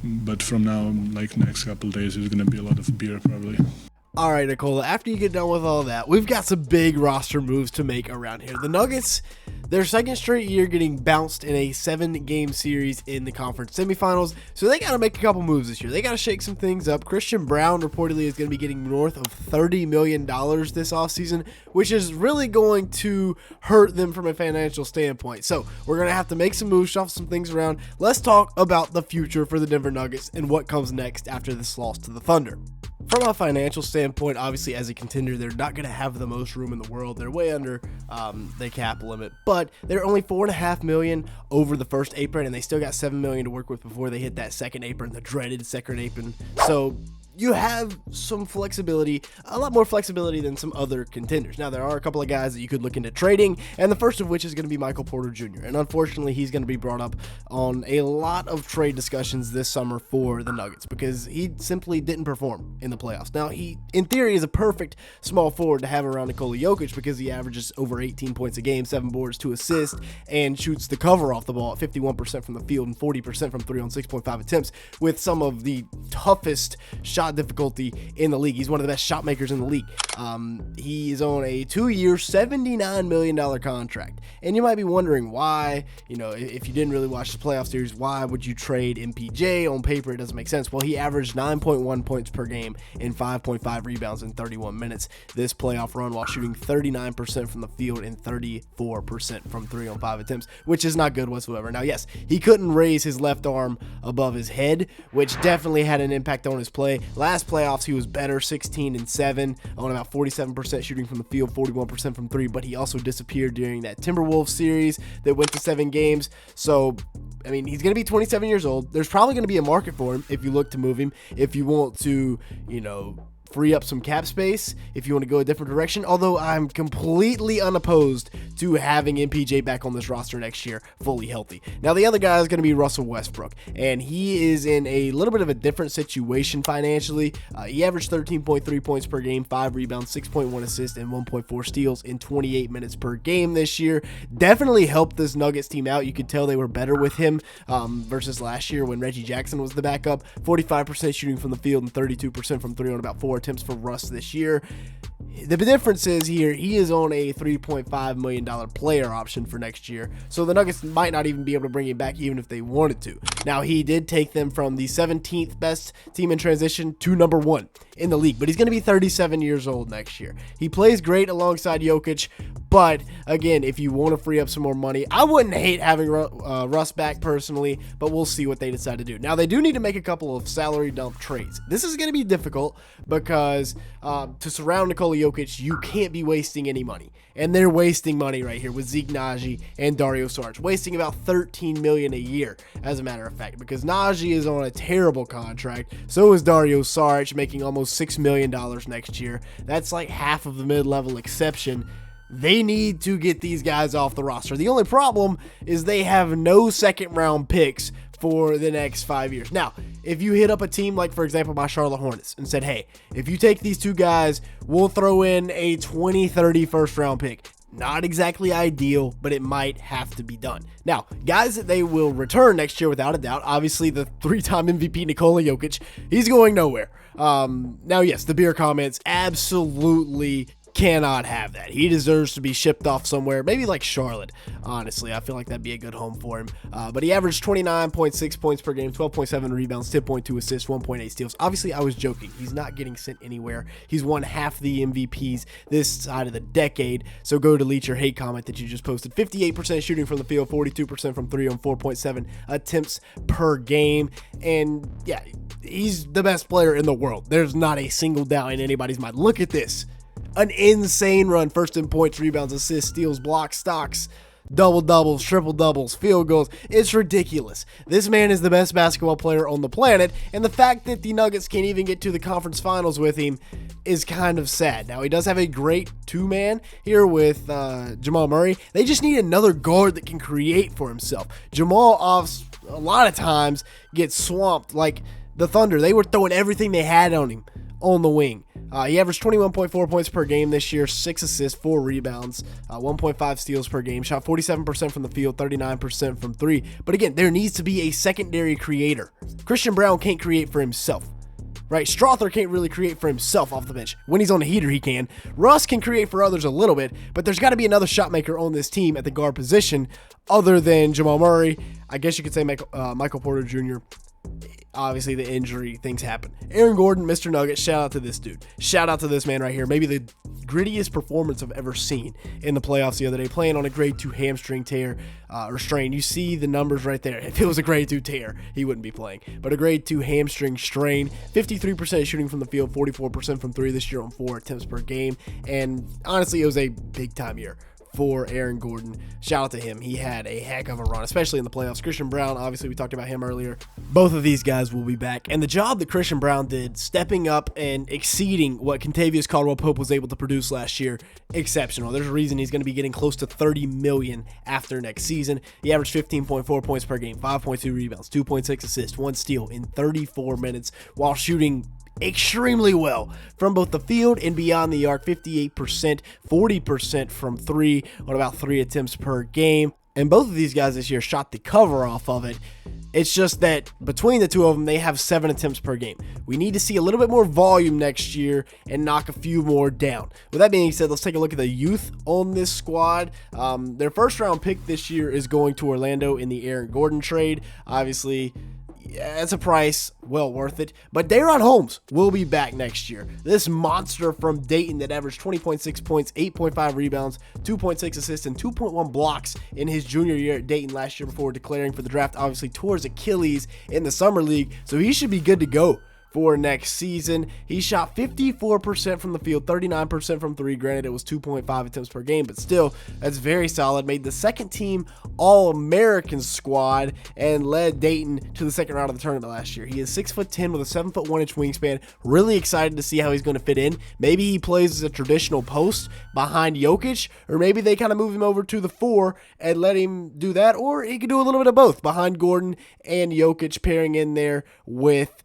But from now, like next couple days, it's gonna be a lot of beer probably. All right, Nikola, after you get done with all that, we've got some big roster moves to make around here. The Nuggets, their second straight year getting bounced in a 7-game series in the conference semifinals, so they got to make a couple moves this year. They got to shake some things up. Christian Braun reportedly is going to be getting north of $30 million this offseason, which is really going to hurt them from a financial standpoint. So we're going to have to make some moves, shuffle some things around. Let's talk about the future for the Denver Nuggets and what comes next after this loss to the Thunder. From a financial standpoint, obviously as a contender, they're not going to have the most room in the world. They're way under the cap limit, but they're only $4.5 million over the first apron, and they still got $7 million to work with before they hit that second apron, the dreaded second apron. So you have some flexibility, a lot more flexibility than some other contenders. Now, there are a couple of guys that you could look into trading, and the first of which is going to be Michael Porter Jr., and unfortunately, he's going to be brought up on a lot of trade discussions this summer for the Nuggets because he simply didn't perform in the playoffs. Now, he, in theory, is a perfect small forward to have around Nikola Jokic because he averages over 18 points a game, 7 boards, 2 assists, and shoots the cover off the ball at 51% from the field and 40% from 3 on 6.5 attempts with some of the toughest shot difficulty in the league. He's one of the best shot makers in the league. He is on a 2-year, $79 million contract. And you might be wondering why, if you didn't really watch the playoff series, why would you trade MPJ? On paper, it doesn't make sense. Well, he averaged 9.1 points per game and 5.5 rebounds in 31 minutes this playoff run while shooting 39% from the field and 34% from 3 on 5 attempts, which is not good whatsoever. Now, yes, he couldn't raise his left arm above his head, which definitely had an impact on his play. Last playoffs, he was better, 16-7 on about 47% shooting from the field, 41% from 3, but he also disappeared during that Timberwolves series that went to 7 games. So, I mean, he's going to be 27 years old. There's probably going to be a market for him if you look to move him, if you want to, free up some cap space, if you want to go a different direction, although I'm completely unopposed to having MPJ back on this roster next year fully healthy. Now, the other guy is going to be Russell Westbrook, and he is in a little bit of a different situation financially. He averaged 13.3 points per game, 5 rebounds, 6.1 assists, and 1.4 steals in 28 minutes per game this year. Definitely helped this Nuggets team out. You could tell they were better with him versus last year when Reggie Jackson was the backup. 45% shooting from the field and 32% from 3 on about 4 attempts for Russ this year. The difference is here, he is on a $3.5 million player option for next year, so the Nuggets might not even be able to bring him back even if they wanted to. Now, he did take them from the 17th best team in transition to number 1 in the league, but he's going to be 37 years old next year. He plays great alongside Jokic, but again, if you want to free up some more money, I wouldn't hate having Russ back personally, but we'll see what they decide to do. Now, they do need to make a couple of salary dump trades. This is going to be difficult because to surround Nikola Jokic, you can't be wasting any money. And they're wasting money right here with Zeke Naji and Dario Saric, wasting about $13 million a year, as a matter of fact, because Naji is on a terrible contract. So is Dario Saric, making almost $6 million next year. That's like half of the mid-level exception. They need to get these guys off the roster. The only problem is they have no second-round picks for the next 5 years. Now, if you hit up a team like, for example, my Charlotte Hornets and said, hey, if you take these 2 guys, we'll throw in a 2030 first-round pick. Not exactly ideal, but it might have to be done. Now, guys that they will return next year without a doubt, obviously the 3-time MVP Nikola Jokic, he's going nowhere. Now, yes, the beer comments absolutely cannot have that. He deserves to be shipped off somewhere, maybe like Charlotte, honestly. I feel like that'd be a good home for him. But he averaged 29.6 points per game, 12.7 rebounds, 10.2 assists, 1.8 steals. Obviously, I was joking. He's not getting sent anywhere. He's won half the MVPs this side of the decade. So go delete your hate comment that you just posted. 58% shooting from the field, 42% from 3 on 4.7 attempts per game. And yeah, he's the best player in the world. There's not a single doubt in anybody's mind. Look at this. An insane run, first in points, rebounds, assists, steals, blocks, stocks, double-doubles, triple-doubles, field goals. It's ridiculous. This man is the best basketball player on the planet, and the fact that the Nuggets can't even get to the conference finals with him is kind of sad. Now, he does have a great 2-man here with Jamal Murray. They just need another guard that can create for himself. Jamal, a lot of times, gets swamped like the Thunder. They were throwing everything they had on him on the wing. He averaged 21.4 points per game this year, 6 assists, 4 rebounds, 1.5 steals per game, shot 47% from the field, 39% from 3. But again, there needs to be a secondary creator. Christian Braun can't create for himself. Right, Strother can't really create for himself off the bench. When he's on the heater, he can. Russ can create for others a little bit, but there's got to be another shot maker on this team at the guard position other than Jamal Murray. I guess you could say Michael Porter Jr. Obviously, the injury, things happen. Aaron Gordon, Mr. Nugget, shout out to this dude. Shout out to this man right here. Maybe the grittiest performance I've ever seen in the playoffs the other day, playing on a grade 2 hamstring tear or strain. You see the numbers right there. If it was a grade 2 tear, he wouldn't be playing. But a grade 2 hamstring strain, 53% shooting from the field, 44% from 3 this year on 4 attempts per game. And honestly, it was a big-time year for Aaron Gordon. Shout out to him. He had a heck of a run, especially in the playoffs. Christian Braun, obviously, we talked about him earlier. Both of these guys will be back. And the job that Christian Braun did, stepping up and exceeding what Kentavious Caldwell-Pope was able to produce last year, exceptional. There's a reason he's going to be getting close to $30 million after next season. He averaged 15.4 points per game, 5.2 rebounds, 2.6 assists, 1 steal in 34 minutes while shooting extremely well from both the field and beyond the arc. 58%, 40% from 3 on about 3 attempts per game. And both of these guys this year shot the cover off of it. It's just that between the two of them, they have 7 attempts per game. We need to see a little bit more volume next year and knock a few more down. With that being said, let's take a look at the youth on this squad. Their first round pick this year is going to Orlando in the Aaron Gordon trade. Obviously, yeah, it's a price well worth it. But Daron Holmes will be back next year. This monster from Dayton that averaged 20.6 points, 8.5 rebounds, 2.6 assists, and 2.1 blocks in his junior year at Dayton last year before declaring for the draft. Obviously tore his Achilles in the summer league, so he should be good to go for next season. He shot 54% from the field, 39% from 3. Granted, it was 2.5 attempts per game, but still, that's very solid. Made the second team All-American squad and led Dayton to the second round of the tournament last year. He is 6'10" with a 7'1" wingspan. Really excited to see how he's going to fit in. Maybe he plays as a traditional post behind Jokic, or maybe they kind of move him over to the 4 and let him do that, or he could do a little bit of both behind Gordon and Jokic, pairing in there with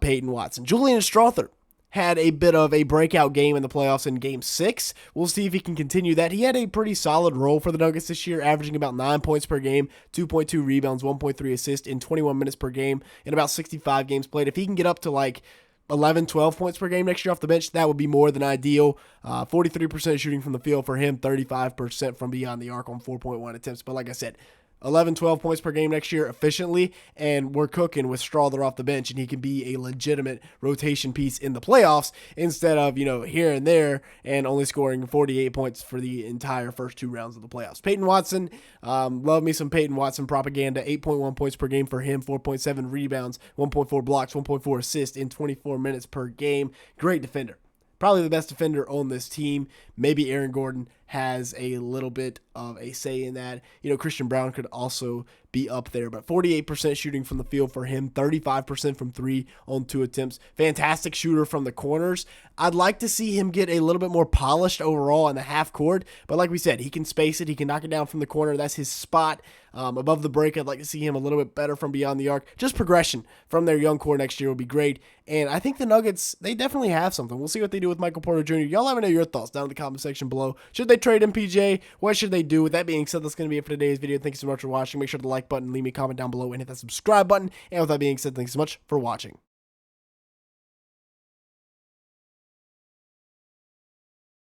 Peyton Watson. Julian Strother had a bit of a breakout game in the playoffs in Game 6. We'll see if he can continue that. He had a pretty solid role for the Nuggets this year, averaging about 9 points per game, 2.2 rebounds, 1.3 assists in 21 minutes per game in about 65 games played. If he can get up to like 11, 12 points per game next year off the bench, that would be more than ideal. 43% shooting from the field for him, 35% from beyond the arc on 4.1 attempts. But like I said, 11, 12 points per game next year efficiently, and we're cooking with Strother off the bench, and he can be a legitimate rotation piece in the playoffs instead of, here and there and only scoring 48 points for the entire first 2 rounds of the playoffs. Peyton Watson, love me some Peyton Watson propaganda. 8.1 points per game for him, 4.7 rebounds, 1.4 blocks, 1.4 assists in 24 minutes per game. Great defender. Probably the best defender on this team. Maybe Aaron Gordon has a little bit of a say in that. Christian Braun could also be up there, but 48% shooting from the field for him, 35% from 3 on 2 attempts. Fantastic shooter from the corners. I'd like to see him get a little bit more polished overall in the half court, but like we said, he can space it. He can knock it down from the corner. That's his spot. Above the break, I'd like to see him a little bit better from beyond the arc. Just progression from their young core next year would be great. And I think the Nuggets, they definitely have something. We'll see what they do with Michael Porter Jr. Y'all let me know your thoughts down in the comment section below. Should they trade MPJ? What should they do? With that being said, that's going to be it for today's video. Thank you so much for watching. Make sure to like button, leave me a comment down below, and hit that subscribe button. And with that being said, thanks so much for watching.